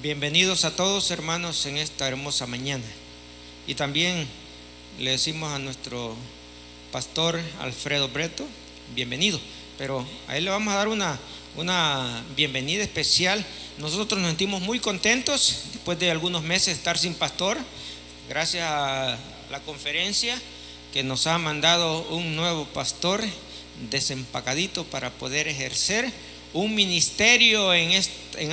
Bienvenidos a todos, hermanos, en esta hermosa mañana. Y también le decimos a nuestro pastor Alfredo Breto, bienvenido. Pero a él le vamos a dar una bienvenida especial. Nosotros nos sentimos muy contentos después de algunos meses de estar sin pastor, gracias a la conferencia que nos ha mandado un nuevo pastor desempacadito para poder ejercer un ministerio en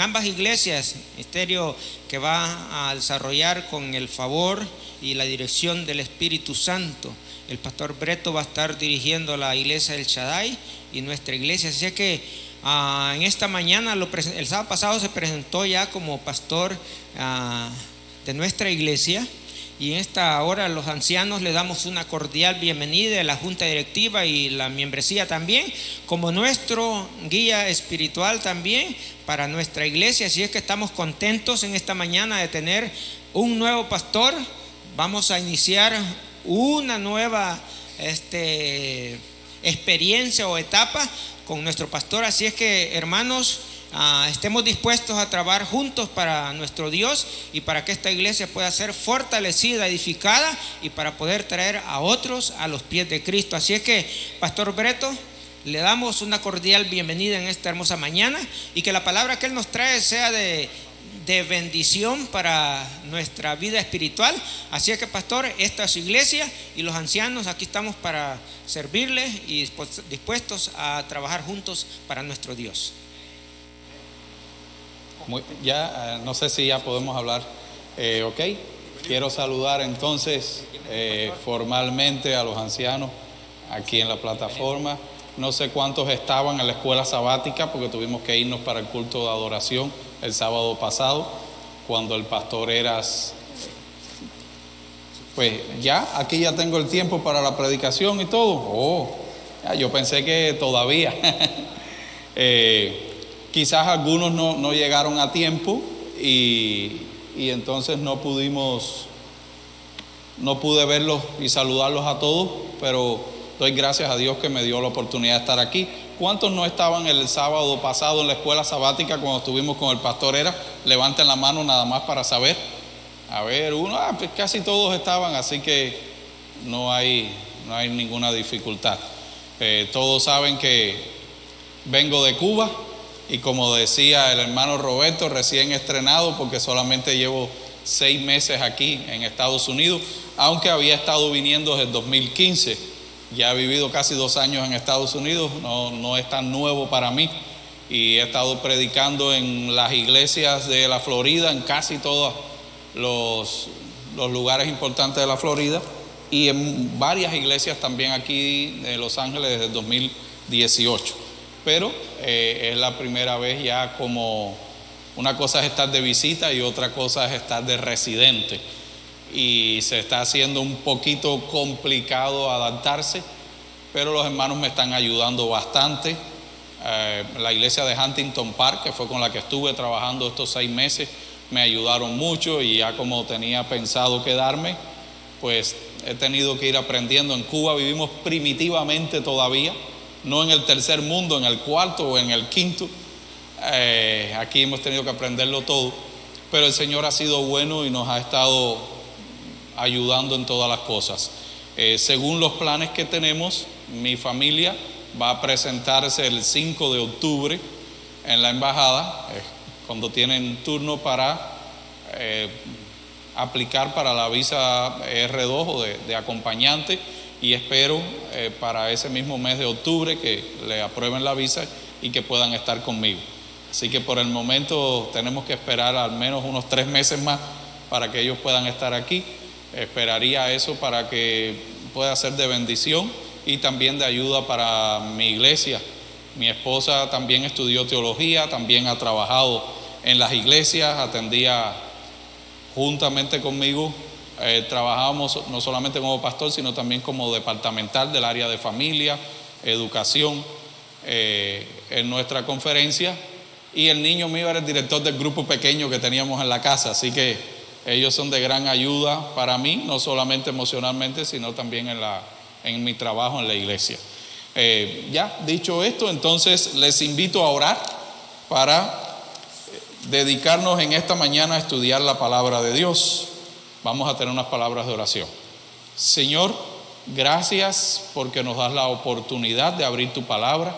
ambas iglesias, ministerio que va a desarrollar con el favor y la dirección del Espíritu Santo. El pastor Breto va a estar dirigiendo la iglesia del Shaddai y nuestra iglesia, así que en esta mañana, el sábado pasado se presentó ya como pastor de nuestra iglesia. Y en esta hora los ancianos le damos una cordial bienvenida a la junta directiva y la membresía también, como nuestro guía espiritual también para nuestra iglesia. Así es que estamos contentos en esta mañana de tener un nuevo pastor. Vamos a iniciar una nueva experiencia o etapa con nuestro pastor. Así es que, hermanos, estemos dispuestos a trabajar juntos para nuestro Dios y para que esta iglesia pueda ser fortalecida, edificada y para poder traer a otros a los pies de Cristo. Así es que, pastor Breto, le damos una cordial bienvenida en esta hermosa mañana y que la palabra que él nos trae sea de bendición para nuestra vida espiritual. Así es que, pastor, esta es su iglesia y los ancianos aquí estamos para servirles y dispuestos a trabajar juntos para nuestro Dios. No sé si ya podemos hablar. Ok, quiero saludar entonces formalmente a los ancianos aquí en la plataforma. No sé cuántos estaban en la escuela sabática porque tuvimos que irnos para el culto de adoración el sábado pasado, cuando el pastor Eras. Pues ya, aquí ya tengo el tiempo para la predicación y todo. Yo pensé que todavía. Quizás algunos no llegaron a tiempo y entonces no pude verlos y saludarlos a todos, pero doy gracias a Dios que me dio la oportunidad de estar aquí. ¿Cuántos no estaban el sábado pasado en la escuela sabática cuando estuvimos con el pastor Era? Levanten la mano nada más para saber. A ver, pues casi todos estaban, así que no hay ninguna dificultad. Todos saben que vengo de Cuba. Y como decía el hermano Roberto, recién estrenado porque solamente llevo 6 meses aquí en Estados Unidos, aunque había estado viniendo desde el 2015. Ya he vivido casi 2 años en Estados Unidos, no es tan nuevo para mí. Y he estado predicando en las iglesias de la Florida, en casi todos los lugares importantes de la Florida, y en varias iglesias también aquí de Los Ángeles desde el 2018. Pero es la primera vez ya, como una cosa es estar de visita y otra cosa es estar de residente. Y se está haciendo un poquito complicado adaptarse, pero los hermanos me están ayudando bastante. La iglesia de Huntington Park, que fue con la que estuve trabajando estos 6 meses, me ayudaron mucho y ya como tenía pensado quedarme, pues he tenido que ir aprendiendo. En Cuba vivimos primitivamente todavía, no en el tercer mundo, en el cuarto o en el quinto. Aquí hemos tenido que aprenderlo todo, pero el Señor ha sido bueno y nos ha estado ayudando en todas las cosas. Según los planes que tenemos, mi familia va a presentarse el 5 de octubre en la embajada, cuando tienen turno para aplicar para la visa R2 o de acompañante. Y espero para ese mismo mes de octubre que le aprueben la visa y que puedan estar conmigo. Así que por el momento tenemos que esperar al menos unos 3 meses más para que ellos puedan estar aquí. Esperaría eso para que pueda ser de bendición y también de ayuda para mi iglesia. Mi esposa también estudió teología, también ha trabajado en las iglesias, atendía juntamente conmigo. Trabajamos no solamente como pastor, sino también como departamental del área de familia, educación, en nuestra conferencia. Y el niño mío era el director del grupo pequeño que teníamos en la casa, así que ellos son de gran ayuda para mí, no solamente emocionalmente, sino también en mi trabajo en la iglesia. Ya dicho esto, entonces les invito a orar para dedicarnos en esta mañana a estudiar la palabra de Dios. Vamos a tener unas palabras de oración. Señor, gracias porque nos das la oportunidad de abrir tu palabra.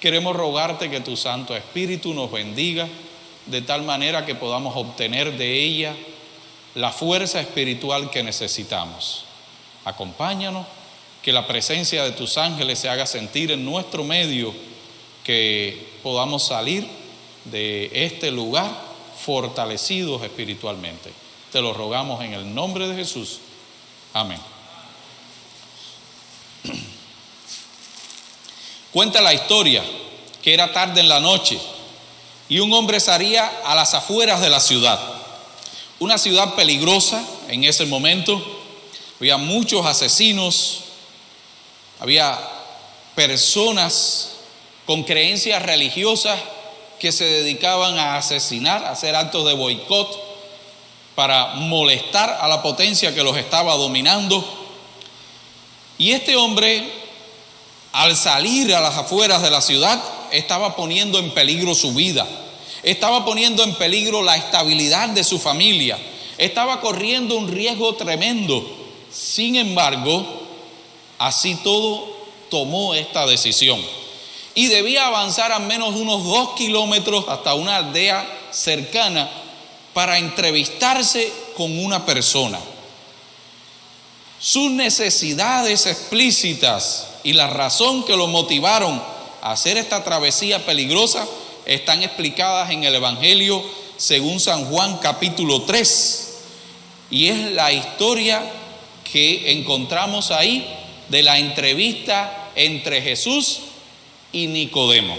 Queremos rogarte que tu Santo Espíritu nos bendiga de tal manera que podamos obtener de ella la fuerza espiritual que necesitamos. Acompáñanos, que la presencia de tus ángeles se haga sentir en nuestro medio, que podamos salir de este lugar fortalecidos espiritualmente. Te lo rogamos en el nombre de Jesús. Amén. Cuenta la historia que era tarde en la noche y un hombre salía a las afueras de la ciudad. Una ciudad peligrosa en ese momento. Había muchos asesinos, había personas con creencias religiosas que se dedicaban a asesinar, a hacer actos de boicot para molestar a la potencia que los estaba dominando. Y este hombre, al salir a las afueras de la ciudad, estaba poniendo en peligro su vida, estaba poniendo en peligro la estabilidad de su familia, estaba corriendo un riesgo tremendo. Sin embargo, así todo, tomó esta decisión y debía avanzar al menos unos 2 kilómetros hasta una aldea cercana para entrevistarse con una persona. Sus necesidades explícitas y la razón que lo motivaron a hacer esta travesía peligrosa están explicadas en el Evangelio según San Juan capítulo 3, y es la historia que encontramos ahí de la entrevista entre Jesús y Nicodemo.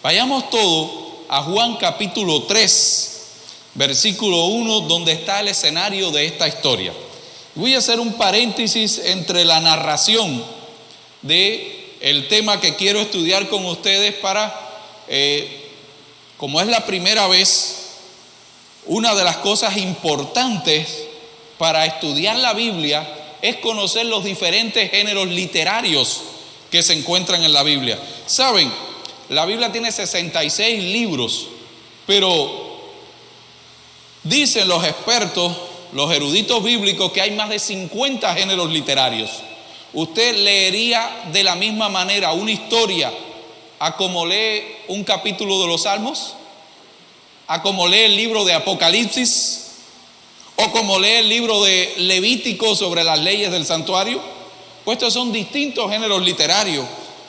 Vayamos todos a Juan capítulo 3, versículo 1, donde está el escenario de esta historia. Voy a hacer un paréntesis entre la narración de el tema que quiero estudiar con ustedes para, como es la primera vez, una de las cosas importantes para estudiar la Biblia es conocer los diferentes géneros literarios que se encuentran en la Biblia. Saben, la Biblia tiene 66 libros, pero dicen los expertos, los eruditos bíblicos, que hay más de 50 géneros literarios. Usted leería de la misma manera una historia a como lee un capítulo de los Salmos, a como lee el libro de Apocalipsis, o como lee el libro de Levítico sobre las leyes del santuario. Pues estos son distintos géneros literarios.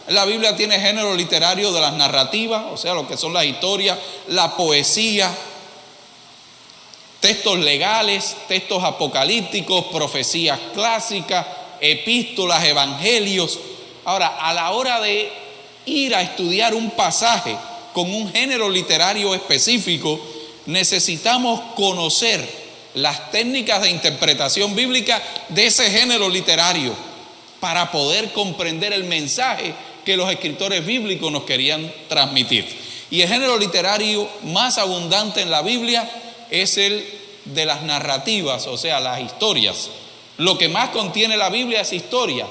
La Biblia tiene género literario de las narrativas, o sea, lo que son las historias, la poesía, textos legales, textos apocalípticos, profecías clásicas, epístolas, evangelios. Ahora, a la hora de ir a estudiar un pasaje con un género literario específico, necesitamos conocer las técnicas de interpretación bíblica de ese género literario para poder comprender el mensaje que los escritores bíblicos nos querían transmitir. Y el género literario más abundante en la Biblia es el de las narrativas, o sea, las historias. Lo que más contiene la Biblia es historia.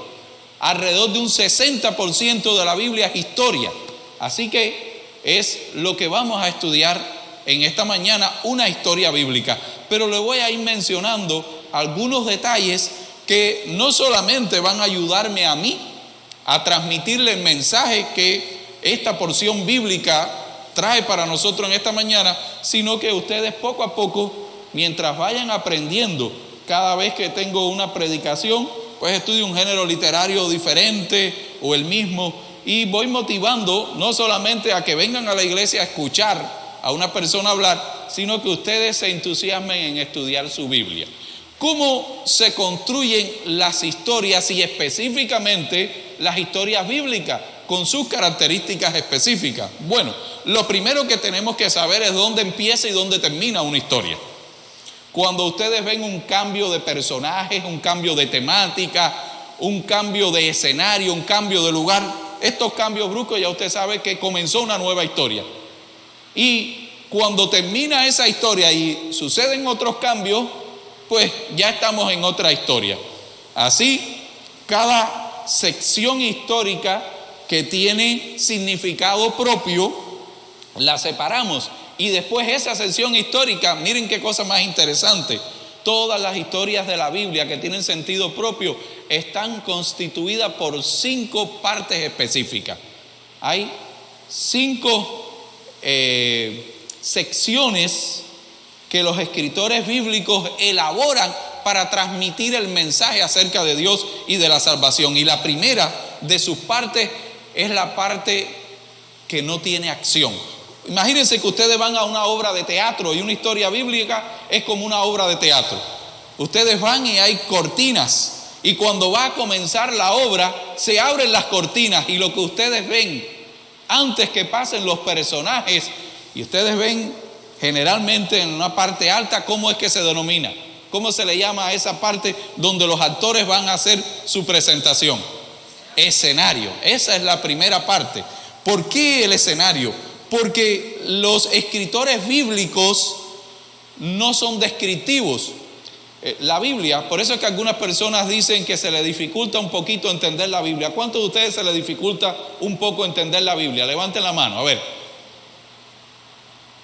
Alrededor de un 60% de la Biblia es historia. Así que es lo que vamos a estudiar en esta mañana, una historia bíblica. Pero le voy a ir mencionando algunos detalles que no solamente van a ayudarme a mí a transmitirle el mensaje que esta porción bíblica trae para nosotros en esta mañana, sino que ustedes poco a poco, mientras vayan aprendiendo, cada vez que tengo una predicación, pues estudio un género literario diferente o el mismo, y voy motivando no solamente a que vengan a la iglesia a escuchar a una persona hablar, sino que ustedes se entusiasmen en estudiar su Biblia. ¿Cómo se construyen las historias y específicamente las historias bíblicas con sus características específicas? Bueno, lo primero que tenemos que saber es dónde empieza y dónde termina una historia. Cuando ustedes ven un cambio de personajes, un cambio de temática, un cambio de escenario, un cambio de lugar, estos cambios bruscos ya usted sabe que comenzó una nueva historia. Y cuando termina esa historia y suceden otros cambios, pues ya estamos en otra historia. Así, cada sección histórica que tiene significado propio, la separamos Y después esa sección histórica, miren qué cosa más interesante. Todas las historias de la Biblia que tienen sentido propio están constituidas por 5 partes específicas. Hay 5 secciones que los escritores bíblicos elaboran para transmitir el mensaje acerca de Dios y de la salvación. Y la primera de sus partes es la parte que no tiene acción. Imagínense que ustedes van a una obra de teatro y una historia bíblica es como una obra de teatro. Ustedes van y hay cortinas, y cuando va a comenzar la obra se abren las cortinas y lo que ustedes ven antes que pasen los personajes, y ustedes ven generalmente en una parte alta, ¿cómo es que se denomina? ¿Cómo se le llama a esa parte donde los actores van a hacer su presentación? Escenario. Esa es la primera parte. ¿Por qué el escenario? Porque los escritores bíblicos no son descriptivos. La Biblia, por eso es que algunas personas dicen que se les dificulta un poquito entender la Biblia. ¿Cuántos de ustedes se les dificulta un poco entender la Biblia? Levanten la mano, a ver.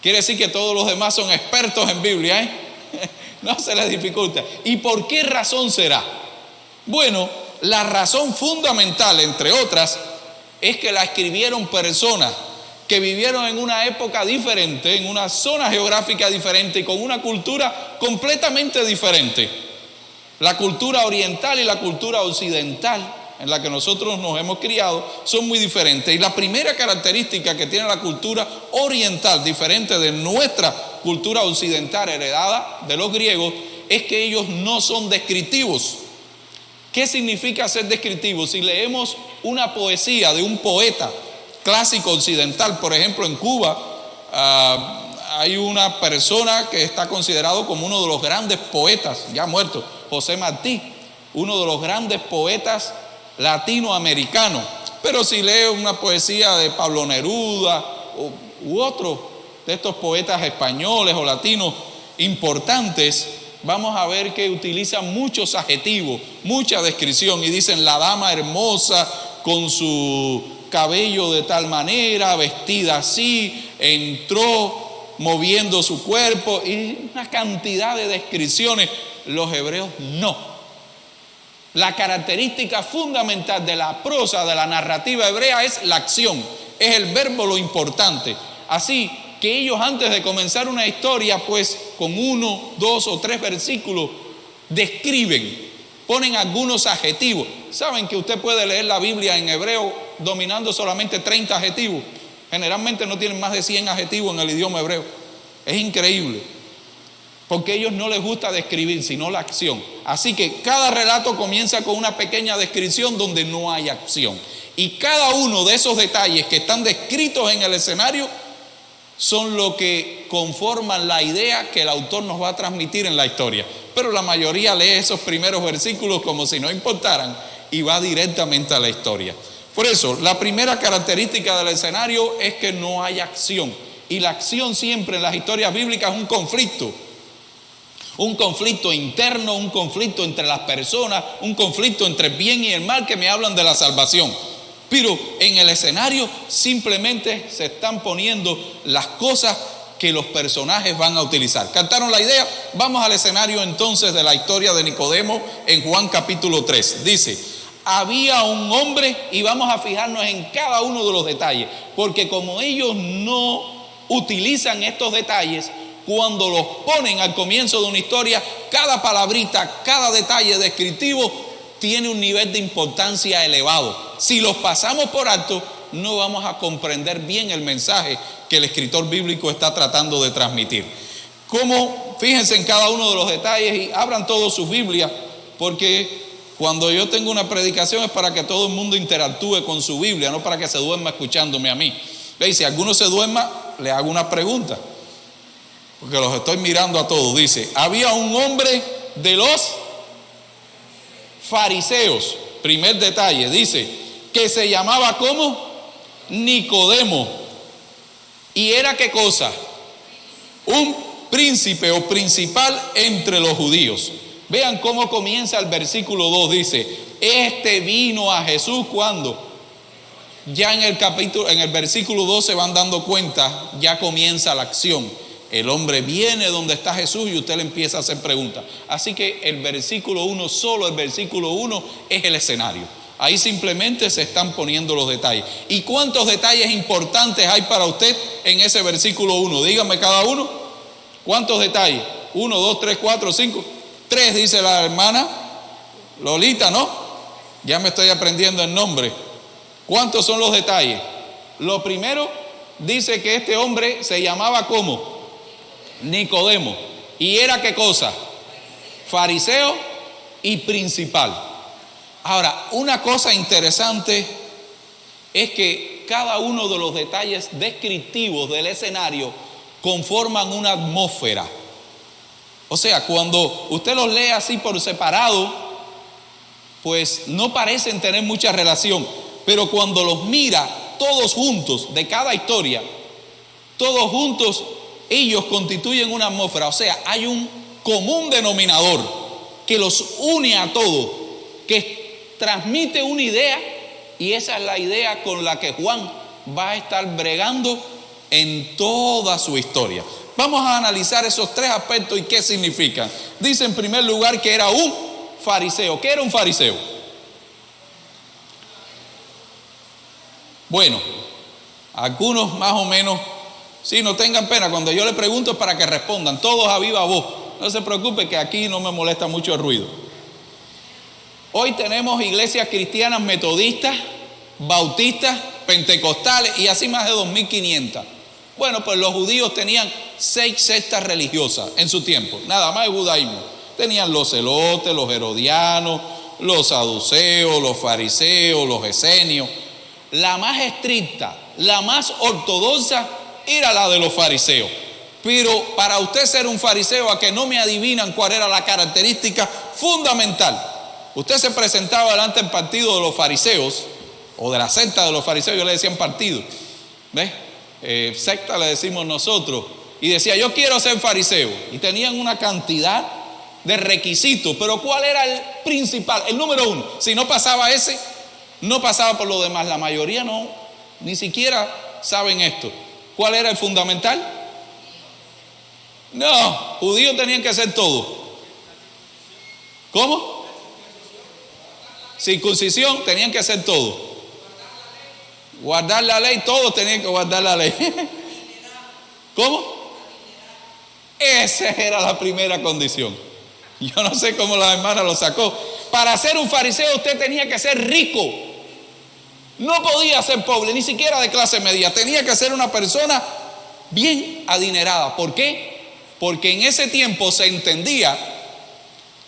Quiere decir que todos los demás son expertos en Biblia, ¿eh? No se les dificulta. ¿Y por qué razón será? Bueno, la razón fundamental, entre otras, es que la escribieron personas que vivieron en una época diferente, en una zona geográfica diferente y con una cultura completamente diferente. La cultura oriental y la cultura occidental en la que nosotros nos hemos criado son muy diferentes. Y la primera característica que tiene la cultura oriental, diferente de nuestra cultura occidental heredada de los griegos, es que ellos no son descriptivos. ¿Qué significa ser descriptivo? Si leemos una poesía de un poeta clásico occidental, por ejemplo en Cuba, hay una persona que está considerado como uno de los grandes poetas, ya muerto, José Martí, uno de los grandes poetas latinoamericanos. Pero si lee una poesía de Pablo Neruda u otro de estos poetas españoles o latinos importantes, vamos a ver que utilizan muchos adjetivos, mucha descripción, y dicen la dama hermosa con su cabello de tal manera, vestida así, entró moviendo su cuerpo, y una cantidad de descripciones. Los hebreos no. La característica fundamental de la prosa, de la narrativa hebrea, es la acción, es el verbo lo importante. Así que ellos, antes de comenzar una historia, pues con 1, 2 o 3 versículos describen, ponen algunos adjetivos. Saben que usted puede leer la Biblia en hebreo dominando solamente 30 adjetivos. Generalmente no tienen más de 100 adjetivos en el idioma hebreo. Es increíble, porque a ellos no les gusta describir, sino la acción. Así que cada relato comienza con una pequeña descripción donde no hay acción. Y cada uno de esos detalles que están descritos en el escenario son lo que conforman la idea que el autor nos va a transmitir en la historia. Pero la mayoría lee esos primeros versículos como si no importaran y va directamente a la historia. Por eso, la primera característica del escenario es que no hay acción. Y la acción siempre en las historias bíblicas es un conflicto. Un conflicto interno, un conflicto entre las personas, un conflicto entre el bien y el mal que me hablan de la salvación. Pero en el escenario simplemente se están poniendo las cosas que los personajes van a utilizar. ¿Captaron la idea? Vamos al escenario entonces de la historia de Nicodemo en Juan capítulo 3. Dice, había un hombre, y vamos a fijarnos en cada uno de los detalles, porque como ellos no utilizan estos detalles, cuando los ponen al comienzo de una historia, cada palabrita, cada detalle descriptivo tiene un nivel de importancia elevado. Si los pasamos por alto, no vamos a comprender bien el mensaje que el escritor bíblico está tratando de transmitir. Fíjense en cada uno de los detalles y abran todos sus Biblias, porque cuando yo tengo una predicación es para que todo el mundo interactúe con su Biblia, no para que se duerma escuchándome a mí. ¿Veis? Si alguno se duerma, le hago una pregunta, porque los estoy mirando a todos. Dice, había un hombre de los fariseos, primer detalle, dice, que se llamaba ¿cómo? Nicodemo. ¿Y era qué cosa? Un príncipe o principal entre los judíos. Vean cómo comienza el versículo 2, dice, este vino a Jesús, ¿cuándo? ya en el versículo 2 se van dando cuenta, ya comienza la acción. El hombre viene donde está Jesús y usted le empieza a hacer preguntas. Así que el versículo 1, solo el versículo 1 es el escenario. Ahí simplemente se están poniendo los detalles. ¿Y cuántos detalles importantes hay para usted en ese versículo 1? Dígame cada uno. ¿Cuántos detalles? 1, 2, 3, 4, 5. 3 dice la hermana Lolita, ¿no? Ya me estoy aprendiendo el nombre. ¿Cuántos son los detalles? Lo primero, dice que este hombre se llamaba ¿cómo? Nicodemo. ¿Y era qué cosa? Fariseo y principal. Ahora, una cosa interesante es que cada uno de los detalles descriptivos del escenario conforman una atmósfera. O sea, cuando usted los lee así por separado, pues no parecen tener mucha relación, pero cuando los mira todos juntos de cada historia, todos juntos, ellos constituyen una atmósfera. O sea, hay un común denominador que los une a todos, que transmite una idea, y esa es la idea con la que Juan va a estar bregando en toda su historia. Vamos a analizar esos 3 aspectos y qué significan. Dice en primer lugar que era un fariseo. ¿Qué era un fariseo? Bueno, algunos más o menos, sí, no tengan pena, cuando yo le pregunto es para que respondan, todos a viva voz. No se preocupe que aquí no me molesta mucho el ruido. Hoy tenemos iglesias cristianas metodistas, bautistas, pentecostales y así más de 2500. Bueno, pues los judíos tenían 6 sectas religiosas en su tiempo, nada más el judaísmo. Tenían los celotes, los herodianos, los saduceos, los fariseos, los esenios. La más estricta, la más ortodoxa era la de los fariseos. Pero para usted ser un fariseo, a que no me adivinan cuál era la característica fundamental. Usted se presentaba delante del partido de los fariseos, o de la secta de los fariseos, yo le decían partido, ¿ves? Secta le decimos nosotros, y decía yo quiero ser fariseo, y tenían una cantidad de requisitos, pero ¿cuál era el principal? El número 1, si no pasaba ese, no pasaba por lo demás. La mayoría no, ni siquiera saben esto. ¿Cuál era el fundamental? No, judíos tenían que hacer todo. ¿Cómo? Circuncisión, tenían que hacer todo. Guardar la ley, todos tenían que guardar la ley. ¿Cómo? Esa era la primera condición. Yo no sé cómo la hermana lo sacó. Para ser un fariseo usted tenía que ser rico. No podía ser pobre, ni siquiera de clase media. Tenía que ser una persona bien adinerada. ¿Por qué? Porque en ese tiempo se entendía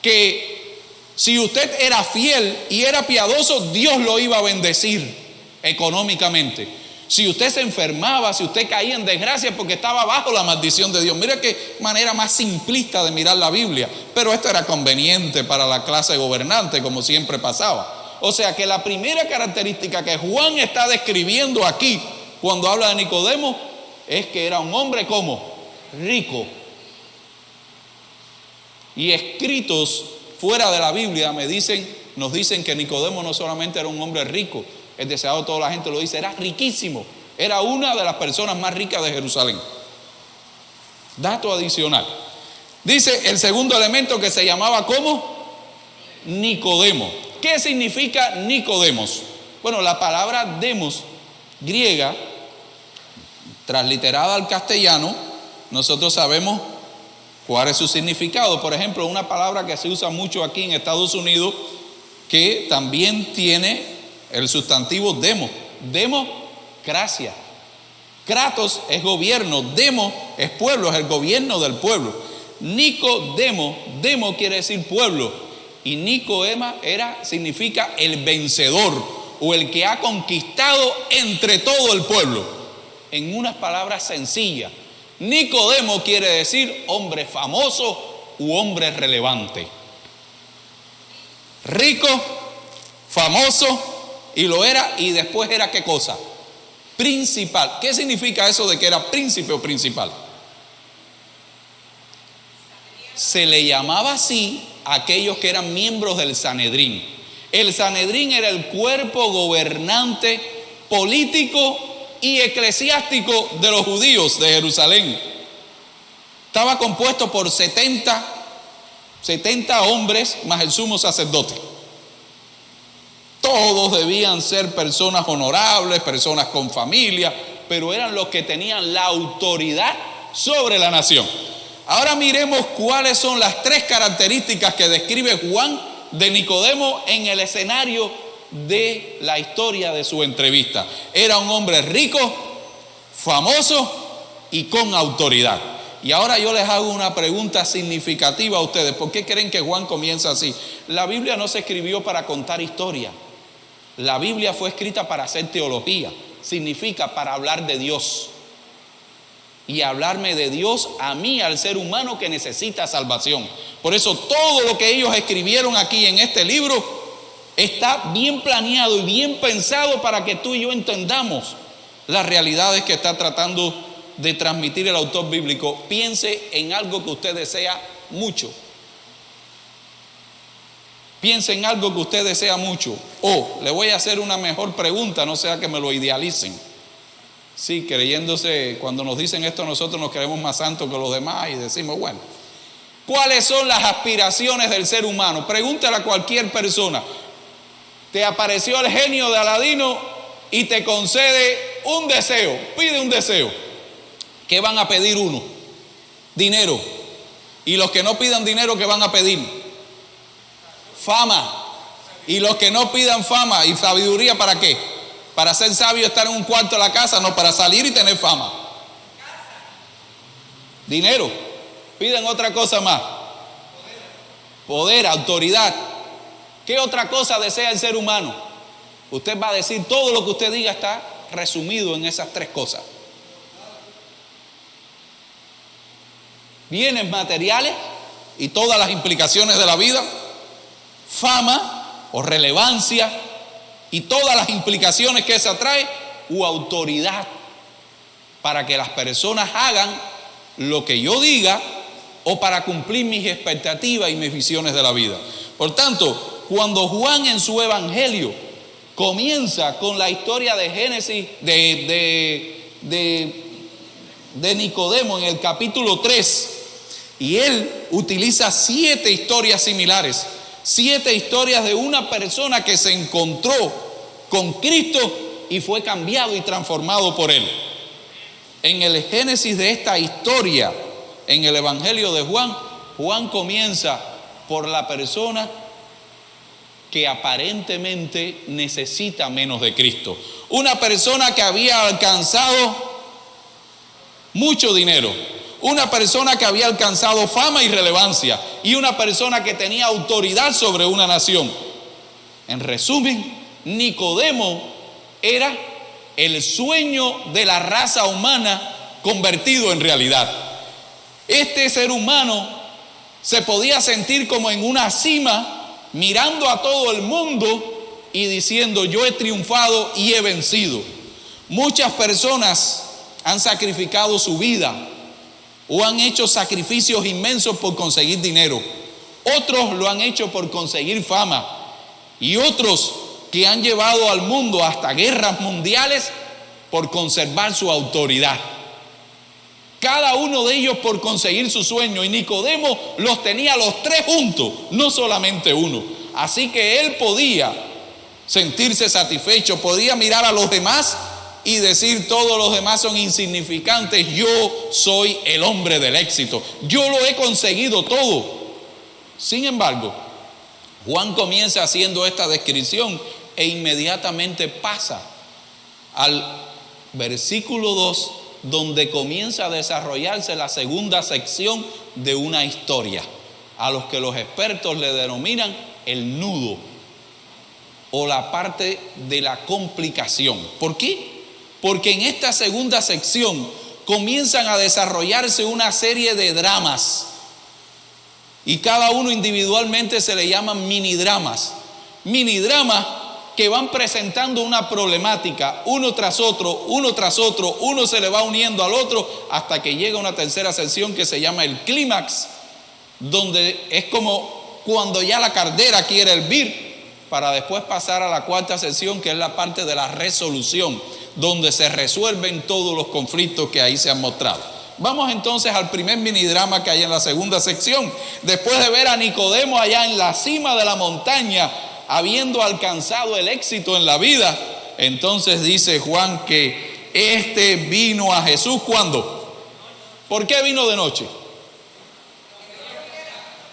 que si usted era fiel y era piadoso, Dios lo iba a bendecir económicamente. Si usted se enfermaba, si usted caía en desgracia, porque estaba bajo la maldición de Dios. Mira qué manera más simplista de mirar la Biblia. Pero esto era conveniente para la clase gobernante, como siempre pasaba. O sea que la primera característica que Juan está describiendo aquí cuando habla de Nicodemo es que era un hombre como rico. Y escritos fuera de la Biblia nos dicen que Nicodemo no solamente era un hombre rico, el deseado de toda la gente lo dice, era riquísimo, era una de las personas más ricas de Jerusalén. Dato adicional. Dice el segundo elemento que se llamaba ¿cómo? Nicodemo. ¿Qué significa Nicodemos? Bueno, la palabra demos griega, transliterada al castellano, nosotros sabemos cuál es su significado. Por ejemplo, una palabra que se usa mucho aquí en Estados Unidos, que también tiene el sustantivo demo. Democracia. Kratos es gobierno, demo es pueblo, es el gobierno del pueblo. Nicodemo, demo quiere decir pueblo. Y Nicodemo significa el vencedor o el que ha conquistado entre todo el pueblo. En unas palabras sencillas, Nicodemo quiere decir hombre famoso u hombre relevante. Rico, famoso, y lo era, y después era ¿qué cosa? Principal. ¿Qué significa eso de que era príncipe o principal? Se le llamaba así a aquellos que eran miembros del Sanedrín. El Sanedrín era el cuerpo gobernante político y eclesiástico de los judíos de Jerusalén. Estaba compuesto por 70 hombres más el sumo sacerdote. Todos debían ser personas honorables, personas con familia, pero eran los que tenían la autoridad sobre la nación. Ahora miremos cuáles son las 3 características que describe Juan de Nicodemo en el escenario de la historia de su entrevista. Era un hombre rico, famoso y con autoridad. Y ahora yo les hago una pregunta significativa a ustedes. ¿Por qué creen que Juan comienza así? La Biblia no se escribió para contar historia. La Biblia fue escrita para hacer teología. Significa para hablar de Dios. Y hablarme de Dios a mí, al ser humano que necesita salvación. Por eso todo lo que ellos escribieron aquí en este libro está bien planeado y bien pensado para que tú y yo entendamos las realidades que está tratando de transmitir el autor bíblico. Piense en algo que usted desea mucho. Piense en algo que usted desea mucho. O le voy a hacer una mejor pregunta, no sea que me lo idealicen. Sí, creyéndose, cuando nos dicen esto nosotros nos creemos más santos que los demás y decimos, bueno, ¿cuáles son las aspiraciones del ser humano? Pregúntale a cualquier persona. Te apareció el genio de Aladino y te concede un deseo, pide un deseo. ¿Qué van a pedir uno? Dinero. Y los que no pidan dinero, ¿qué van a pedir? Fama. Y los que no pidan fama y sabiduría, ¿para qué? Para ser sabio, estar en un cuarto de la casa, no para salir y tener fama. Dinero. Piden otra cosa más. Poder, autoridad. ¿Qué otra cosa desea el ser humano? Usted va a decir, todo lo que usted diga está resumido en esas 3 cosas. Bienes materiales y todas las implicaciones de la vida, fama o relevancia y todas las implicaciones que se atrae, u autoridad para que las personas hagan lo que yo diga o para cumplir mis expectativas y mis visiones de la vida. Por tanto, cuando Juan en su evangelio comienza con la historia de Génesis de Nicodemo en el capítulo 3, y él utiliza 7 historias similares, 7 historias de una persona que se encontró con Cristo y fue cambiado y transformado por él. En el génesis de esta historia, en el evangelio de Juan, Juan comienza por la persona que aparentemente necesita menos de Cristo. Una persona que había alcanzado mucho dinero, una persona que había alcanzado fama y relevancia, y una persona que tenía autoridad sobre una nación. En resumen, Nicodemo era el sueño de la raza humana convertido en realidad. Este ser humano se podía sentir como en una cima, mirando a todo el mundo y diciendo, yo he triunfado y he vencido. Muchas personas han sacrificado su vida o han hecho sacrificios inmensos por conseguir dinero. Otros lo han hecho por conseguir fama, y otros que han llevado al mundo hasta guerras mundiales por conservar su autoridad. Cada uno de ellos por conseguir su sueño, y Nicodemo los tenía los 3 juntos, no solamente uno. Así que él podía sentirse satisfecho, podía mirar a los demás y decir, todos los demás son insignificantes, yo soy el hombre del éxito, yo lo he conseguido todo. Sin embargo, Juan comienza haciendo esta descripción e inmediatamente pasa al versículo 2, donde comienza a desarrollarse la segunda sección de una historia, a los que los expertos le denominan el nudo o la parte de la complicación. ¿Por qué? Porque en esta segunda sección comienzan a desarrollarse una serie de dramas, y cada uno individualmente se le llaman minidramas. Minidramas que van presentando una problemática uno tras otro, uno se le va uniendo al otro hasta que llega una tercera sección que se llama el clímax, donde es como cuando ya la caldera quiere hervir para después pasar a la cuarta sección, que es la parte de la resolución, donde se resuelven todos los conflictos que ahí se han mostrado. Vamos entonces al primer minidrama que hay en la segunda sección. Después de ver a Nicodemo allá en la cima de la montaña, habiendo alcanzado el éxito en la vida, entonces dice Juan que este vino a Jesús, ¿cuándo? ¿Por qué vino de noche?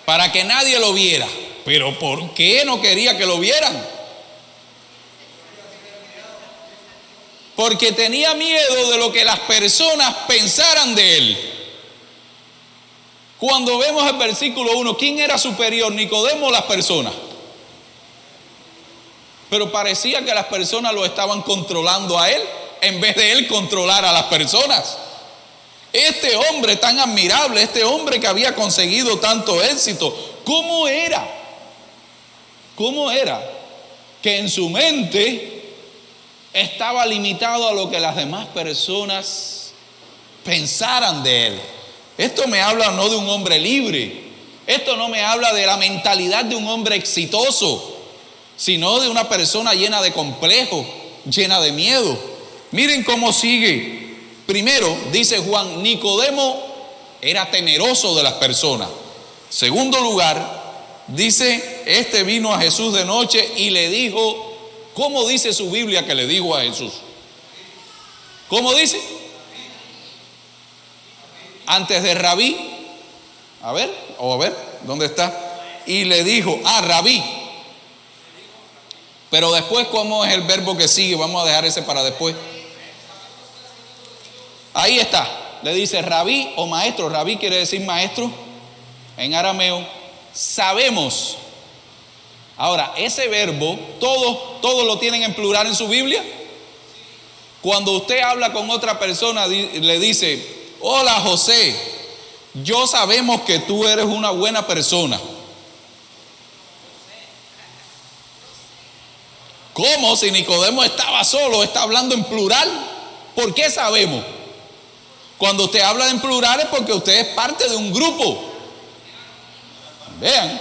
Para que nadie lo viera. ¿Pero por qué no quería que lo vieran? Porque tenía miedo de lo que las personas pensaran de él. Cuando vemos el versículo 1, ¿quién era superior, Nicodemo o las personas? Pero parecía que las personas lo estaban controlando a él, en vez de él controlar a las personas. Este hombre tan admirable, este hombre que había conseguido tanto éxito, ¿cómo era? ¿Cómo era que en su mente estaba limitado a lo que las demás personas pensaran de él? Esto me habla no de un hombre libre, esto no me habla de la mentalidad de un hombre exitoso, sino de una persona llena de complejos, llena de miedo. Miren cómo sigue. Primero, dice Juan, Nicodemo era temeroso de las personas. Segundo lugar, dice, este vino a Jesús de noche y le dijo, ¿cómo dice su Biblia que le dijo a Jesús? ¿Cómo dice? Antes de Rabí, a ver, ¿dónde está? Y le dijo, Rabí. Pero después, ¿cómo es el verbo que sigue? Vamos a dejar ese para después. Ahí está, le dice Rabí o maestro. Rabí quiere decir maestro en arameo. Sabemos. Ahora, ese verbo, todos lo tienen en plural en su Biblia. Cuando usted habla con otra persona, le dice, hola José, yo sabemos que tú eres una buena persona. ¿Cómo? Si Nicodemo estaba solo, está hablando en plural. ¿Por qué sabemos? Cuando usted habla en plural es porque usted es parte de un grupo. Vean,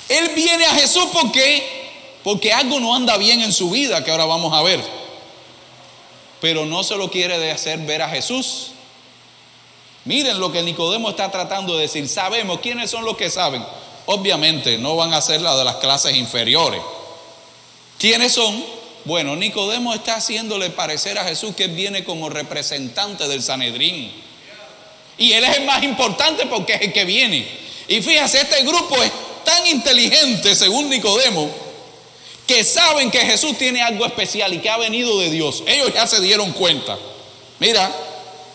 él viene a Jesús porque algo no anda bien en su vida, que ahora vamos a ver. Pero no se lo quiere hacer ver a Jesús. Miren lo que Nicodemo está tratando de decir. Sabemos. ¿Quiénes son los que saben? Obviamente no van a ser las de las clases inferiores. ¿Quiénes son? Bueno, Nicodemo está haciéndole parecer a Jesús que él viene como representante del Sanedrín. Y él es el más importante porque es el que viene. Y fíjate, este grupo es tan inteligente, según Nicodemo, que saben que Jesús tiene algo especial y que ha venido de Dios. Ellos ya se dieron cuenta. Mira,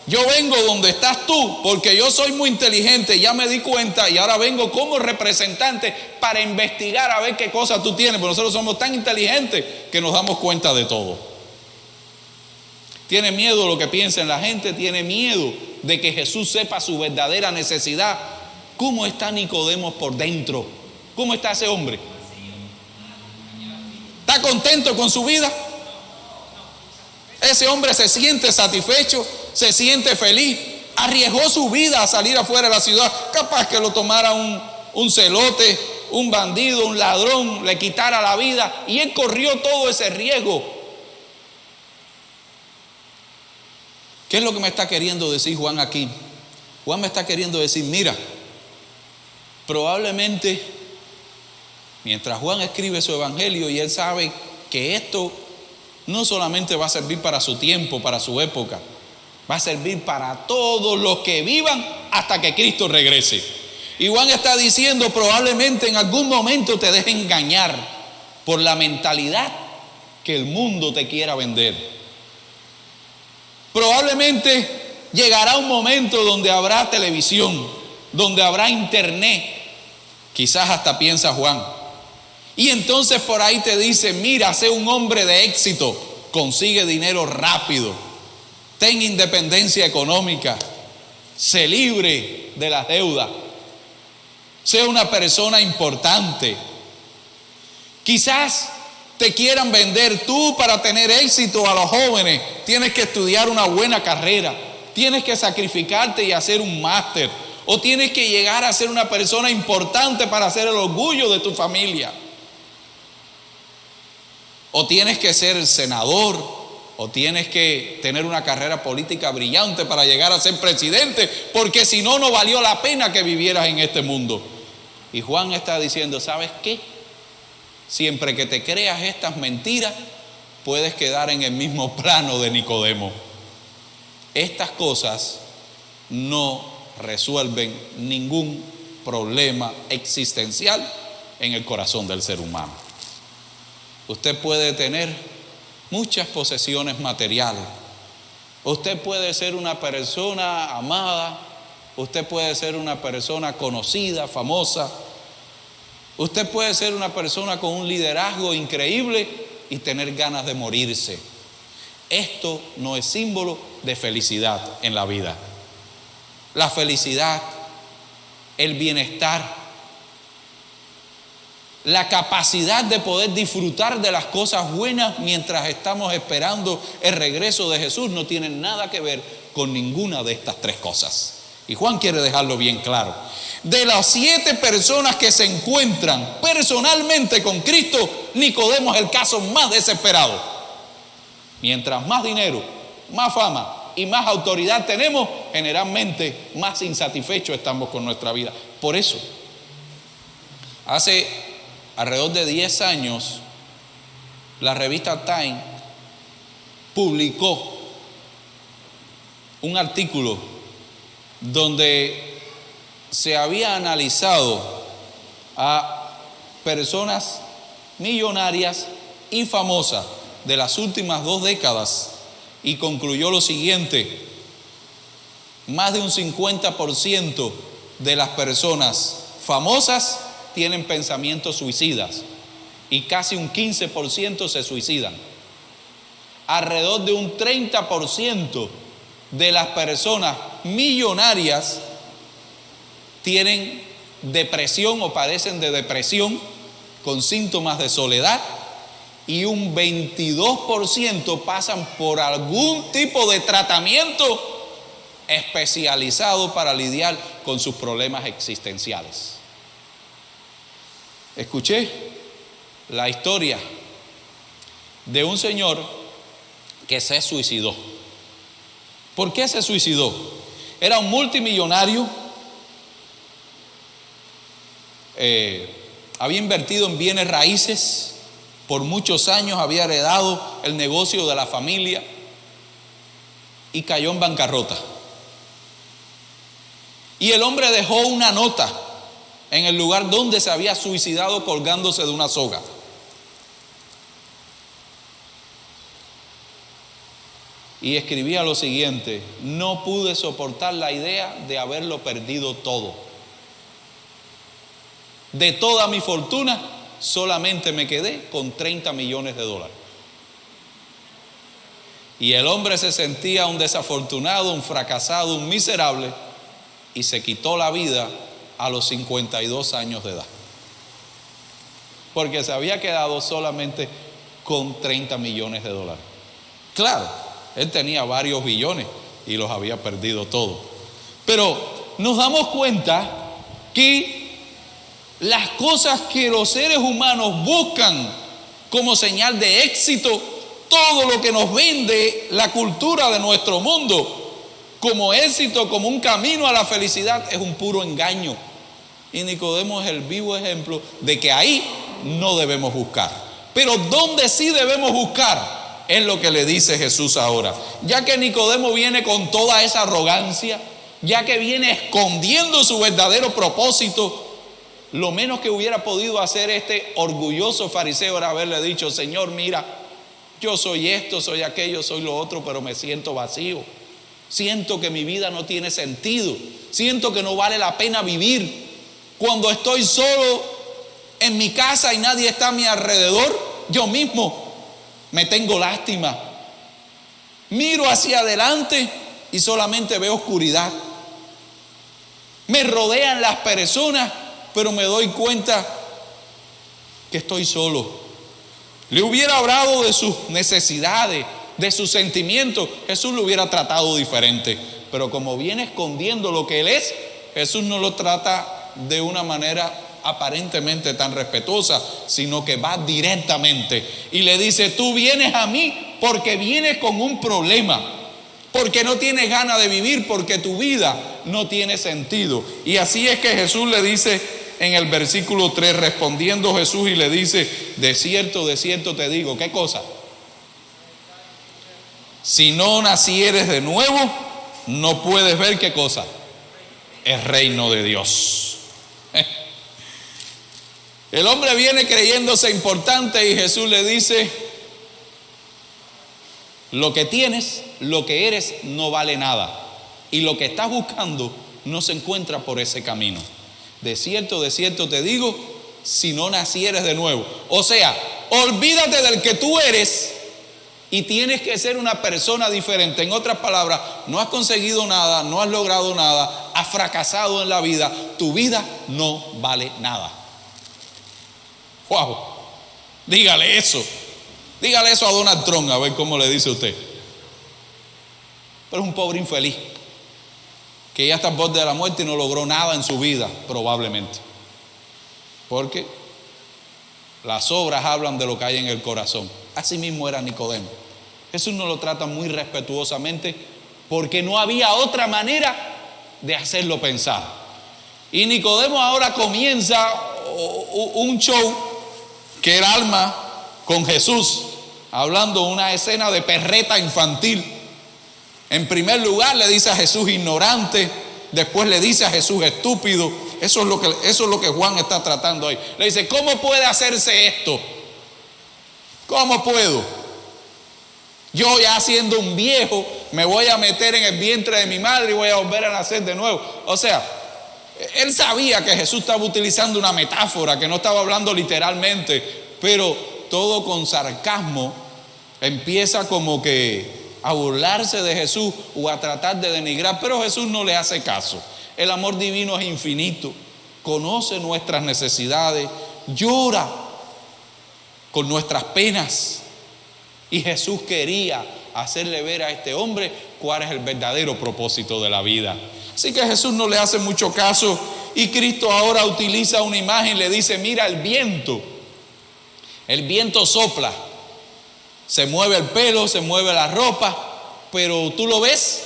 yo vengo donde estás tú porque yo soy muy inteligente, ya me di cuenta y ahora vengo como representante para investigar a ver qué cosas tú tienes, pero nosotros somos tan inteligentes que nos damos cuenta de todo. Tiene miedo de lo que piensen la gente, tiene miedo de que Jesús sepa su verdadera necesidad. ¿Cómo está Nicodemo por dentro? ¿Cómo está ese hombre? ¿Está contento con su vida? Ese hombre se siente satisfecho, se siente feliz, arriesgó su vida a salir afuera de la ciudad. Capaz que lo tomara un celote, un bandido, un ladrón, le quitara la vida, y él corrió todo ese riesgo. ¿Qué es lo que me está queriendo decir Juan aquí? Juan me está queriendo decir, mira, probablemente mientras Juan escribe su evangelio y él sabe que esto no solamente va a servir para su tiempo, para su época, va a servir para todos los que vivan hasta que Cristo regrese. Y Juan está diciendo, probablemente en algún momento te deje engañar por la mentalidad que el mundo te quiera vender. Probablemente llegará un momento donde habrá televisión, donde habrá internet, quizás hasta piensa Juan. Y entonces por ahí te dice, mira, sé un hombre de éxito, consigue dinero rápido, ten independencia económica, sé libre de las deudas, sé una persona importante. Quizás te quieran vender tú para tener éxito a los jóvenes. Tienes que estudiar una buena carrera, tienes que sacrificarte y hacer un máster, o tienes que llegar a ser una persona importante para ser el orgullo de tu familia. o tienes que ser senador, o tienes que tener una carrera política brillante para llegar a ser presidente, porque si no, no valió la pena que vivieras en este mundo. Y Juan está diciendo, ¿sabes qué? Siempre que te creas estas mentiras, puedes quedar en el mismo plano de Nicodemo. Estas cosas no resuelven ningún problema existencial en el corazón del ser humano. Usted puede tener muchas posesiones materiales. Usted puede ser una persona amada. Usted puede ser una persona conocida, famosa. Usted puede ser una persona con un liderazgo increíble y tener ganas de morirse. Esto no es símbolo de felicidad en la vida. La felicidad, el bienestar, la capacidad de poder disfrutar de las cosas buenas mientras estamos esperando el regreso de Jesús no tienen nada que ver con ninguna de estas tres cosas. Y Juan quiere dejarlo bien claro. De las 7 personas que se encuentran personalmente con Cristo, Nicodemo es el caso más desesperado. Mientras más dinero, más fama y más autoridad tenemos, generalmente más insatisfechos estamos con nuestra vida. Por eso, hace alrededor de 10 años, la revista Time publicó un artículo donde se había analizado a personas millonarias y famosas de las últimas 2 décadas y concluyó lo siguiente: más de un 50% de las personas famosas tienen pensamientos suicidas y casi un 15% se suicidan. Alrededor de un 30% de las personas millonarias tienen depresión o padecen de depresión con síntomas de soledad y un 22% pasan por algún tipo de tratamiento especializado para lidiar con sus problemas existenciales. Escuché la historia de un señor que se suicidó. ¿Por qué se suicidó? Era un multimillonario, había invertido en bienes raíces, por muchos años había heredado el negocio de la familia y cayó en bancarrota. Y el hombre dejó una nota en el lugar donde se había suicidado colgándose de una soga. Y escribía lo siguiente: no pude soportar la idea de haberlo perdido todo. De toda mi fortuna, solamente me quedé con $30 millones. Y el hombre se sentía un desafortunado, un fracasado, un miserable, y se quitó la vida a los 52 años de edad. Porque se había quedado solamente con $30 millones. Claro, él tenía varios billones y los había perdido todos. Pero nos damos cuenta que las cosas que los seres humanos buscan como señal de éxito, todo lo que nos vende la cultura de nuestro mundo como éxito, como un camino a la felicidad, es un puro engaño. Y Nicodemo es el vivo ejemplo de que ahí no debemos buscar. Pero donde sí debemos buscar es lo que le dice Jesús ahora. Ya que Nicodemo viene con toda esa arrogancia, ya que viene escondiendo su verdadero propósito, lo menos que hubiera podido hacer este orgulloso fariseo era haberle dicho: Señor, mira, yo soy esto, soy aquello, soy lo otro, pero me siento vacío. Siento que mi vida no tiene sentido. Siento que no vale la pena vivir. Cuando estoy solo en mi casa y nadie está a mi alrededor, yo mismo me tengo lástima. Miro hacia adelante y solamente veo oscuridad. Me rodean las personas, pero me doy cuenta que estoy solo. Le hubiera hablado de sus necesidades, de sus sentimientos, Jesús lo hubiera tratado diferente. Pero como viene escondiendo lo que él es, Jesús no lo trata de una manera aparentemente tan respetuosa, sino que va directamente y le dice: tú vienes a mí porque vienes con un problema, porque no tienes ganas de vivir, porque tu vida no tiene sentido. Y así es que Jesús le dice en el versículo 3, respondiendo Jesús y le dice: de cierto te digo, ¿qué cosa? Si no nacieres de nuevo, no puedes ver, ¿qué cosa? El reino de Dios. El hombre viene creyéndose importante y Jesús le dice: lo que tienes, lo que eres, no vale nada. Y lo que estás buscando no se encuentra por ese camino. De cierto te digo, si no nacieres de nuevo. O sea, olvídate del que tú eres y tienes que ser una persona diferente. En otras palabras, no has conseguido nada, no has logrado nada, has fracasado en la vida, tu vida no vale nada. ¡Wow! Dígale eso a Donald Trump, a ver cómo le dice usted. Pero es un pobre infeliz que ya está al borde de la muerte y no logró nada en su vida, probablemente. Porque las obras hablan de lo que hay en el corazón. Así mismo era Nicodemo. Jesús nos lo trata muy respetuosamente porque no había otra manera de hacerlo pensar. Y Nicodemo ahora comienza un show que el alma con Jesús, hablando una escena de perreta infantil. En primer lugar le dice a Jesús ignorante, después le dice a Jesús estúpido. Eso es lo que Juan está tratando ahí. Le dice: ¿cómo puede hacerse esto? ¿Cómo puedo? Yo ya siendo un viejo me voy a meter en el vientre de mi madre y voy a volver a nacer de nuevo. O sea, él sabía que Jesús estaba utilizando una metáfora, que no estaba hablando literalmente, pero todo con sarcasmo empieza como que a burlarse de Jesús o a tratar de denigrar, pero Jesús no le hace caso. El amor divino es infinito, conoce nuestras necesidades, llora con nuestras penas, y Jesús quería hacerle ver a este hombre cuál es el verdadero propósito de la vida. Así que Jesús no le hace mucho caso, y Cristo ahora utiliza una imagen, le dice: mira el viento sopla, se mueve el pelo, se mueve la ropa, pero tú lo ves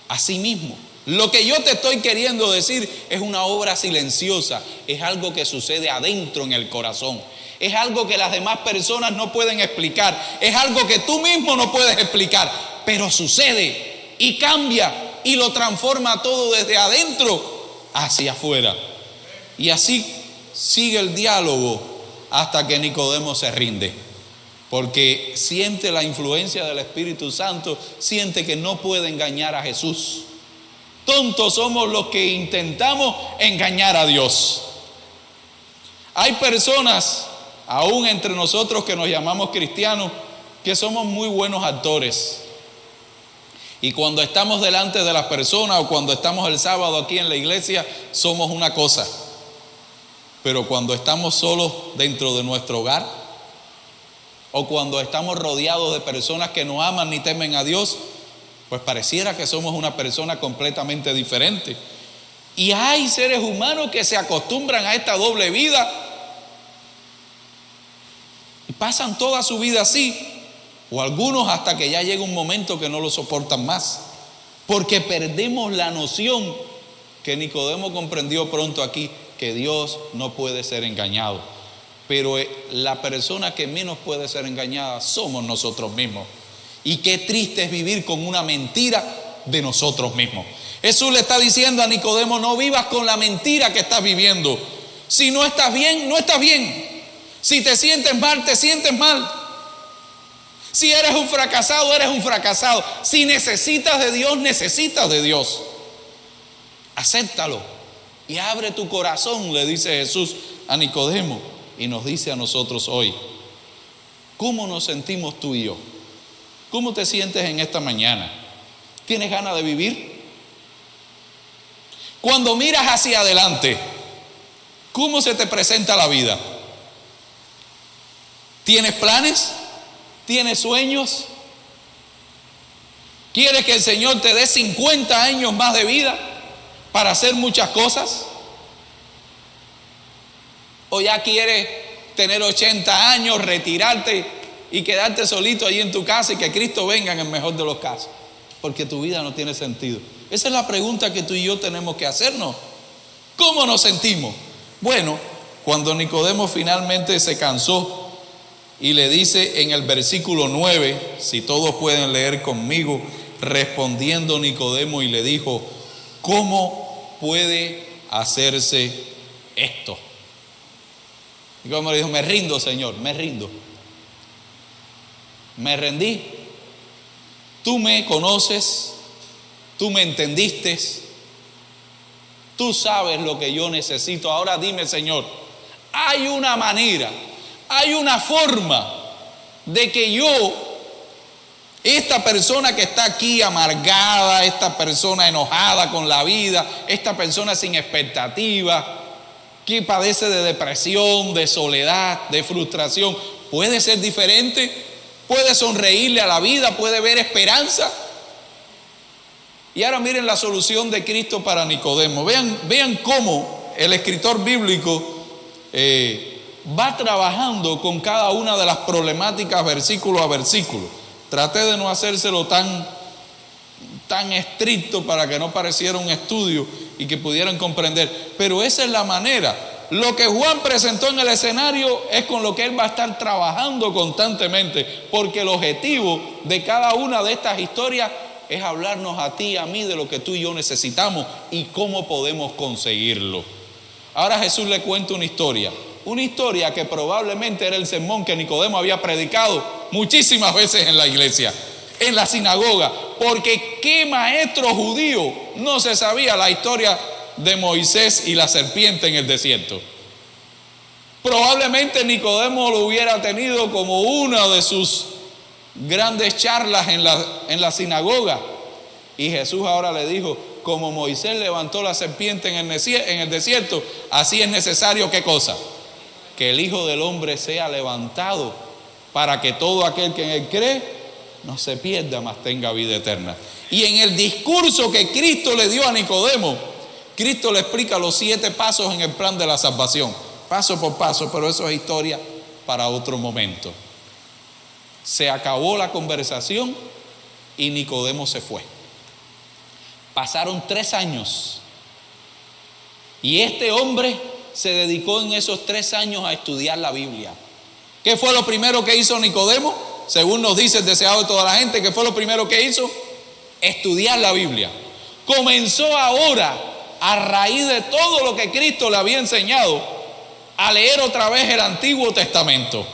así mismo. Lo que yo te estoy queriendo decir es una obra silenciosa, es algo que sucede adentro en el corazón, es algo que las demás personas no pueden explicar, es algo que tú mismo no puedes explicar, pero sucede y cambia y lo transforma todo desde adentro hacia afuera. Y así sigue el diálogo hasta que Nicodemo se rinde, porque siente la influencia del Espíritu Santo, siente que no puede engañar a Jesús. Tontos somos los que intentamos engañar a Dios. Hay personas, aún entre nosotros que nos llamamos cristianos, que somos muy buenos actores. Y cuando estamos delante de las personas o cuando estamos el sábado aquí en la iglesia, somos una cosa. Pero cuando estamos solos dentro de nuestro hogar, o cuando estamos rodeados de personas que no aman ni temen a Dios, pues pareciera que somos una persona completamente diferente. Y hay seres humanos que se acostumbran a esta doble vida y pasan toda su vida así, o algunos hasta que ya llega un momento que no lo soportan más, porque perdemos la noción que Nicodemo comprendió pronto aquí, que Dios no puede ser engañado. Pero la persona que menos puede ser engañada somos nosotros mismos. Y qué triste es vivir con una mentira de nosotros mismos. Jesús le está diciendo a Nicodemo: no vivas con la mentira que estás viviendo. Si no estás bien, no estás bien. Si te sientes mal, te sientes mal. Si eres un fracasado, eres un fracasado. Si necesitas de Dios, necesitas de Dios. Acéptalo y abre tu corazón, le dice Jesús a Nicodemo. Y nos dice a nosotros hoy: ¿cómo nos sentimos tú y yo? ¿Cómo te sientes en esta mañana? ¿Tienes ganas de vivir? Cuando miras hacia adelante, ¿cómo se te presenta la vida? ¿Tienes planes? ¿Tienes sueños? ¿Quieres que el Señor te dé 50 años más de vida para hacer muchas cosas? ¿O ya quieres tener 80 años, retirarte y quedarte solito ahí en tu casa y que Cristo venga en el mejor de los casos? Porque tu vida no tiene sentido. Esa es la pregunta que tú y yo tenemos que hacernos. ¿Cómo nos sentimos? Bueno, cuando Nicodemo finalmente se cansó y le dice en el versículo 9, si todos pueden leer conmigo, respondiendo Nicodemo y le dijo: ¿cómo puede hacerse esto? Nicodemo le dijo: me rindo, Señor, me rindo. Me rendí. Tú me conoces, tú me entendiste, tú sabes lo que yo necesito. Ahora dime, Señor, hay una manera, hay una forma de que yo, esta persona que está aquí amargada, esta persona enojada con la vida, esta persona sin expectativa, que padece de depresión, de soledad, de frustración, puede ser diferente, puede sonreírle a la vida, puede ver esperanza. Y ahora miren la solución de Cristo para Nicodemo. Vean cómo el escritor bíblico va trabajando con cada una de las problemáticas versículo a versículo. Traté de no hacérselo tan estricto para que no pareciera un estudio y que pudieran comprender, pero esa es la manera. Lo que Juan presentó en el escenario es con lo que él va a estar trabajando constantemente, porque el objetivo de cada una de estas historias es hablarnos a ti y a mí de lo que tú y yo necesitamos y cómo podemos conseguirlo. Ahora Jesús le cuenta una historia que probablemente era el sermón que Nicodemo había predicado muchísimas veces en la iglesia, en la sinagoga, porque ¿qué maestro judío no se sabía la historia de Moisés y la serpiente en el desierto? Probablemente Nicodemo lo hubiera tenido como una de sus grandes charlas en la sinagoga. Y Jesús ahora le dijo: como Moisés levantó la serpiente en el desierto, así es necesario, ¿qué cosa? Que el Hijo del Hombre sea levantado, para que todo aquel que en él cree no se pierda, mas tenga vida eterna. Y en el discurso que Cristo le dio a Nicodemo, Cristo le explica los 7 pasos en el plan de la salvación, paso por paso, pero eso es historia para otro momento. Se acabó la conversación y Nicodemo se fue. Pasaron 3 años y este hombre se dedicó en esos 3 años a estudiar la Biblia. ¿Qué fue lo primero que hizo Nicodemo? Según nos dice el deseado de toda la gente, ¿qué fue lo primero que hizo? Estudiar la Biblia. Comenzó ahora, a raíz de todo lo que Cristo le había enseñado, a leer otra vez el Antiguo Testamento.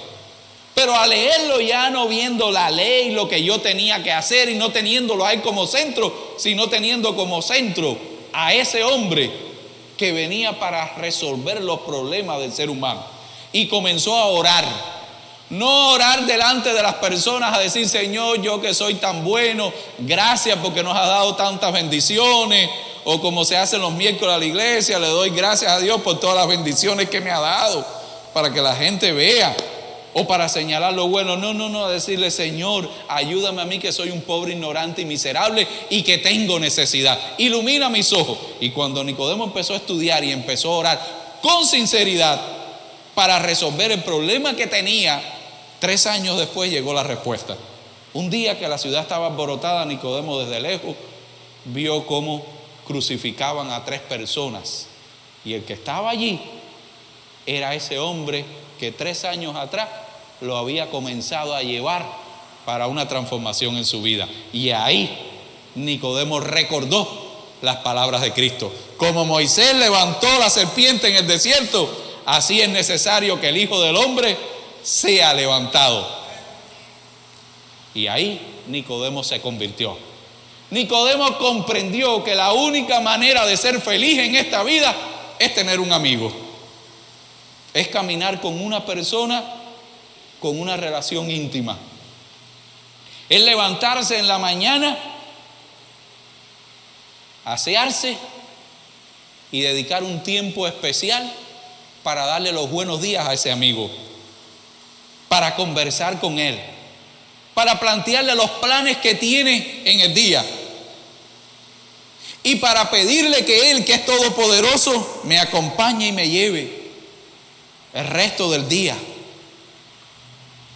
Pero a leerlo ya no viendo la ley, lo que yo tenía que hacer, y no teniéndolo a él como centro, sino teniendo como centro a ese hombre que venía para resolver los problemas del ser humano. Y comenzó a orar. No orar delante de las personas a decir: Señor, yo que soy tan bueno, gracias porque nos has dado tantas bendiciones. O como se hace los miércoles a la iglesia, le doy gracias a Dios por todas las bendiciones que me ha dado, para que la gente vea. O para señalar lo bueno. No, a decirle: Señor, ayúdame a mí que soy un pobre, ignorante y miserable y que tengo necesidad. Ilumina mis ojos. Y cuando Nicodemo empezó a estudiar y empezó a orar con sinceridad para resolver el problema que tenía, 3 años después llegó la respuesta. Un día que la ciudad estaba alborotada, Nicodemo desde lejos vio cómo crucificaban a 3 personas. Y el que estaba allí era ese hombre que 3 años atrás lo había comenzado a llevar para una transformación en su vida. Y ahí Nicodemo recordó las palabras de Cristo: como Moisés levantó la serpiente en el desierto, así es necesario que el Hijo del Hombre sea levantado. Y ahí Nicodemo se convirtió. Nicodemo comprendió que la única manera de ser feliz en esta vida es tener un amigo. Es caminar con una persona con una relación íntima. Es levantarse en la mañana, asearse y dedicar un tiempo especial para darle los buenos días a ese amigo, para conversar con él, para plantearle los planes que tiene en el día y para pedirle que Él, que es todopoderoso, me acompañe y me lleve. el resto del día.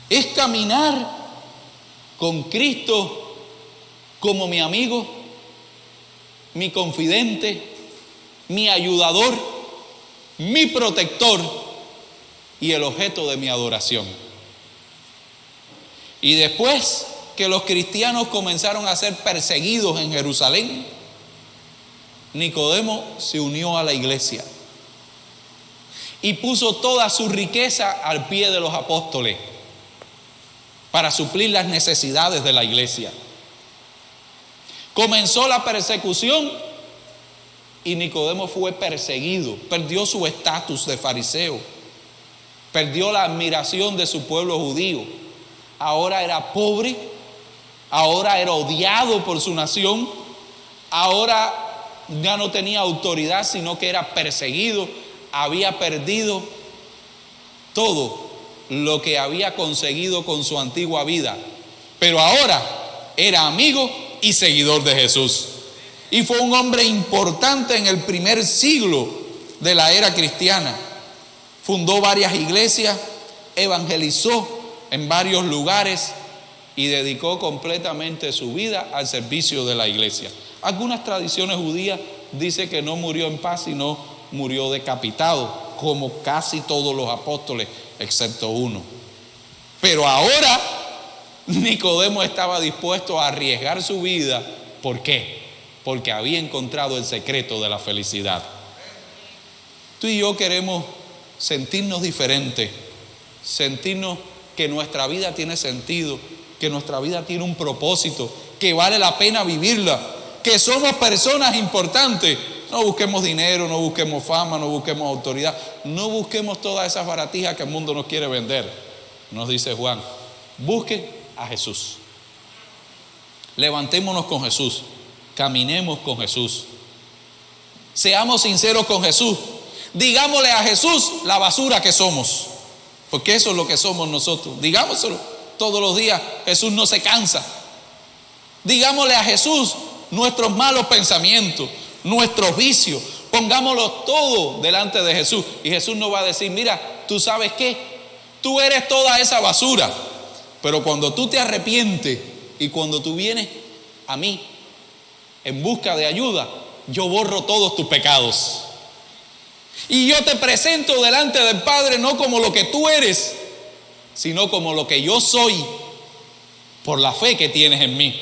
Es caminar con Cristo como mi amigo, mi confidente, mi ayudador, mi protector y el objeto de mi adoración. Y después que los cristianos comenzaron a ser perseguidos en Jerusalén, Nicodemo se unió a la iglesia y puso toda su riqueza al pie de los apóstoles para suplir las necesidades de la iglesia. Comenzó la persecución y Nicodemo fue perseguido, perdió su estatus de fariseo, perdió la admiración de su pueblo judío. Ahora era pobre, ahora era odiado por su nación, ahora ya no tenía autoridad, sino que era perseguido, había perdido todo lo que había conseguido con su antigua vida, pero ahora era amigo y seguidor de Jesús. Y fue un hombre importante en el primer siglo de la era cristiana. Fundó varias iglesias, evangelizó en varios lugares y dedicó completamente su vida al servicio de la iglesia. Algunas tradiciones judías dicen que no murió en paz, sino murió decapitado, como casi todos los apóstoles, excepto uno. Pero ahora Nicodemo estaba dispuesto a arriesgar su vida. ¿Por qué? Porque había encontrado el secreto de la felicidad. Tú y yo queremos sentirnos diferentes, sentirnos que nuestra vida tiene sentido, que nuestra vida tiene un propósito, que vale la pena vivirla, que somos personas importantes. No busquemos dinero, no busquemos fama, no busquemos autoridad, no busquemos todas esas baratijas que el mundo nos quiere vender. Nos dice Juan, busquen a Jesús. Levantémonos con Jesús, caminemos con Jesús, seamos sinceros con Jesús, digámosle a Jesús la basura que somos, porque eso es lo que somos nosotros. Digámoslo todos los días, Jesús no se cansa. Digámosle a Jesús nuestros malos pensamientos, nuestros vicios, pongámoslo todo delante de Jesús. Y Jesús nos va a decir, mira, ¿tú sabes qué? Tú eres toda esa basura, pero cuando tú te arrepientes y cuando tú vienes a mí en busca de ayuda, yo borro todos tus pecados. Y yo te presento delante del Padre no como lo que tú eres, sino como lo que yo soy por la fe que tienes en mí.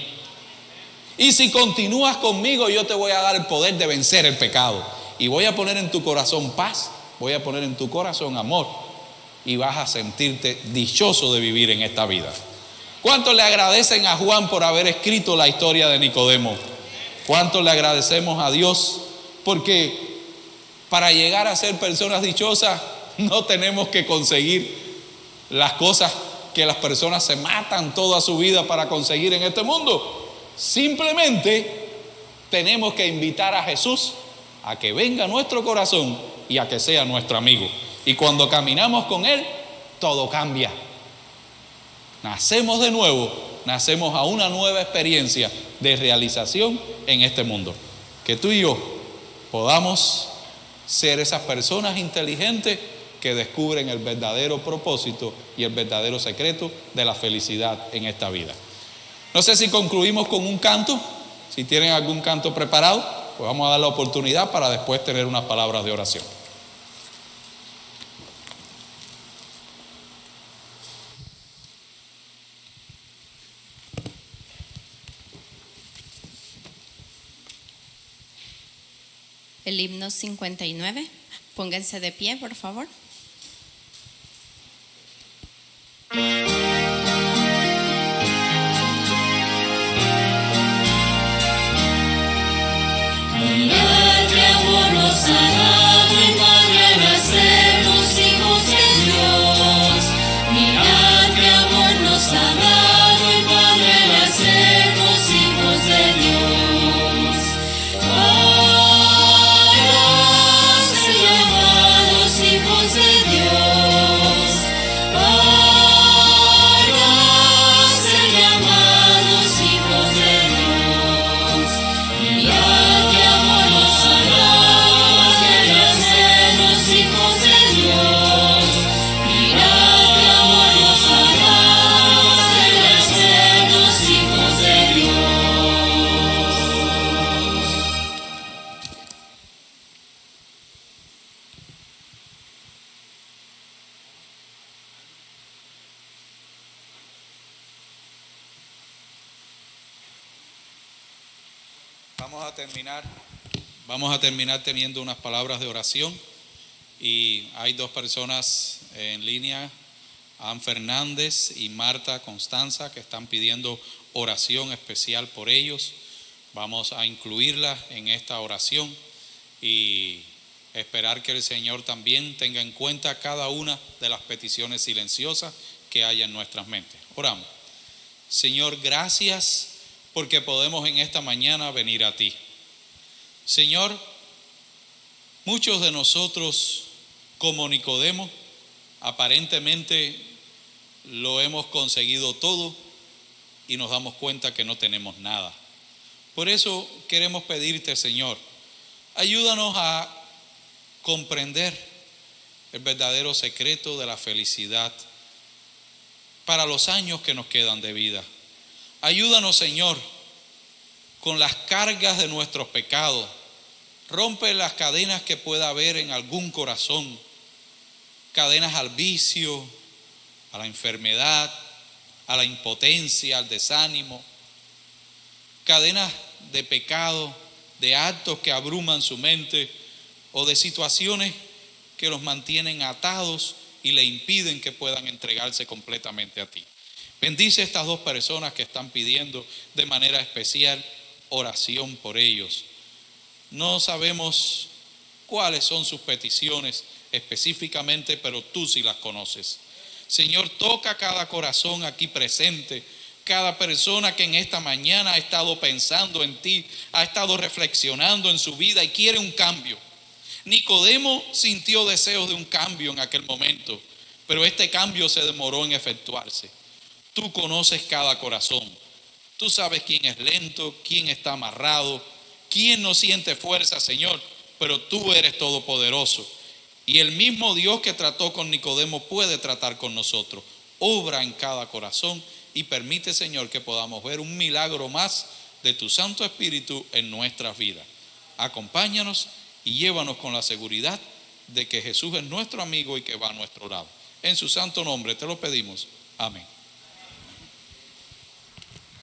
Y si continúas conmigo, yo te voy a dar el poder de vencer el pecado. Y voy a poner en tu corazón paz, voy a poner en tu corazón amor. Y vas a sentirte dichoso de vivir en esta vida. ¿Cuántos le agradecen a Juan por haber escrito la historia de Nicodemo? ¿Cuántos le agradecemos a Dios? Porque para llegar a ser personas dichosas no tenemos que conseguir las cosas que las personas se matan toda su vida para conseguir en este mundo. Simplemente tenemos que invitar a Jesús a que venga a nuestro corazón y a que sea nuestro amigo. Y cuando caminamos con Él, todo cambia. Nacemos de nuevo, nacemos a una nueva experiencia de realización en este mundo. Que tú y yo podamos ser esas personas inteligentes que descubren el verdadero propósito y el verdadero secreto de la felicidad en esta vida. No sé si concluimos con un canto. Si tienen algún canto preparado, pues vamos a dar la oportunidad para después tener unas palabras de oración. El himno 59. Pónganse de pie, por favor. Hijos de terminar teniendo unas palabras de oración. Y hay dos personas en línea, Ann Fernández y Marta Constanza, que están pidiendo oración especial por ellos. Vamos a incluirlas en esta oración y esperar que el Señor también tenga en cuenta cada una de las peticiones silenciosas que hay en nuestras mentes. Oramos. Señor, gracias porque podemos en esta mañana venir a ti. Señor, muchos de nosotros, como Nicodemo, aparentemente lo hemos conseguido todo y nos damos cuenta que no tenemos nada. Por eso queremos pedirte, Señor, ayúdanos a comprender el verdadero secreto de la felicidad para los años que nos quedan de vida. Ayúdanos, Señor, con las cargas de nuestros pecados. Rompe las cadenas que pueda haber en algún corazón, cadenas al vicio, a la enfermedad, a la impotencia, al desánimo, cadenas de pecado, de actos que abruman su mente o de situaciones que los mantienen atados y le impiden que puedan entregarse completamente a ti. Bendice a estas dos personas que están pidiendo de manera especial oración por ellos. No sabemos cuáles son sus peticiones específicamente, pero tú sí las conoces. Señor, toca cada corazón aquí presente, cada persona que en esta mañana ha estado pensando en ti, ha estado reflexionando en su vida y quiere un cambio. Nicodemo sintió deseos de un cambio en aquel momento, pero este cambio se demoró en efectuarse. Tú conoces cada corazón. Tú sabes quién es lento, quién está amarrado, quién no siente fuerza, Señor, pero tú eres todopoderoso. Y el mismo Dios que trató con Nicodemo puede tratar con nosotros. Obra en cada corazón y permite, Señor, que podamos ver un milagro más de tu Santo Espíritu en nuestras vidas. Acompáñanos y llévanos con la seguridad de que Jesús es nuestro amigo y que va a nuestro lado. En su santo nombre te lo pedimos. Amén.